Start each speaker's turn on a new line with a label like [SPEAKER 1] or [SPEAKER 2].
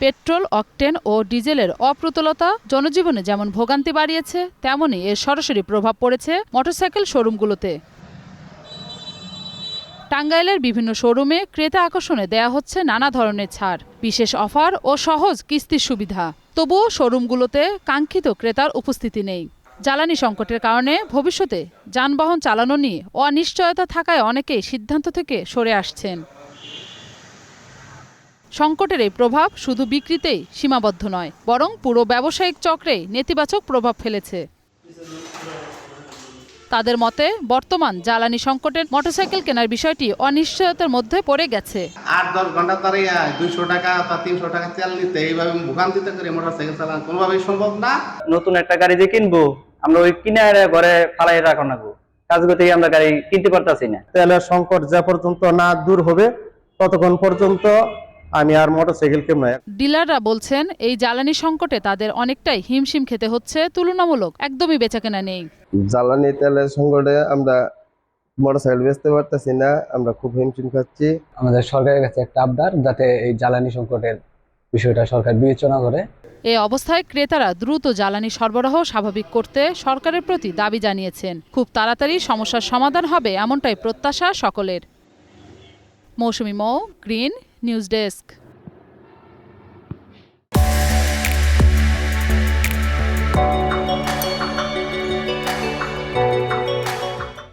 [SPEAKER 1] Petrol, octane ও ডিজেলের অপ্রতুলতা জনজীবনে যেমন ভোগান্তি বাড়িয়েছে, তেমনই এর সরাসরি প্রভাব পড়েছে মোটরসাইকেল শোরুমগুলোতে। টাঙ্গাইলের বিভিন্ন শোরুমে ক্রেতা আকর্ষণে দেয়া হচ্ছে নানা ধরনের ছাড়, বিশেষ অফার ও সহজ কিস্তির সুবিধা। তবুও শোরুমগুলোতে কাঙ্ক্ষিত ক্রেতার উপস্থিতি নেই। জ্বালানি সংকটের কারণে ভবিষ্যতে যানবাহন চালানো নিয়ে অনিশ্চয়তা থাকায় অনেকেই সিদ্ধান্ত থেকে সরে আসছেন। সংকটের এই প্রভাব শুধু বিক্রিতেই সীমাবদ্ধ নয়, বরং পুরো ব্যবসায়িক চক্রেই নেতিবাচক প্রভাব ফেলেছে। তাদের মতে, বর্তমান জ্বালানি সংকটের মোটরসাইকেল কেনার বিষয়টি অনিশ্চয়তার মধ্যে পড়ে গেছে।
[SPEAKER 2] 8-10 ঘন্টা দাঁড়িয়ে 200 টাকা বা 300 টাকা তেল নিতে এইভাবে ভোগান্তিতে করে মোটরসাইকেল চালানো কোনোভাবেই সম্ভব না।
[SPEAKER 3] নতুন একটা গাড়ি যে কিনবো, আমরা ওই কিনে ঘরে ফালাই রাখা লাগবো, কাজ করতে আমরা গাড়ি কিনতে পারতাছি না।
[SPEAKER 4] তেলের সংকট যা পর্যন্ত না দূর হবে ততক্ষণ পর্যন্ত আমি আর মোটরসাইকেল কিনবো না।
[SPEAKER 1] ডিলাররা বলছেন, এই জ্বালানি সংকটে তাদের অনেকটাই হিমশিম খেতে হচ্ছে, তুলনামূলক একদমই বেচাকেনা নেই।
[SPEAKER 5] জ্বালানি তেলের সংকটে আমরা মোটরসাইকেল বেচতে পারতেছি না, আমরা খুব হিমশিম খাচ্ছি।
[SPEAKER 6] আমাদের সরকারের কাছে একটা আবদার, যাতে এই জ্বালানি সংকটের বিষয়টা সরকার বিবেচনা করে।
[SPEAKER 1] এই অবস্থায় ক্রেতারা দ্রুত জ্বালানি সরবরাহ স্বাভাবিক করতে সরকারের প্রতি দাবি জানিয়েছেন। খুব তাড়াতাড়ি সমস্যার সমাধান হবে এমনটাই প্রত্যাশা সকলের। মৌসুমী মৌ, গ্রিন নিউজ ডেস্ক।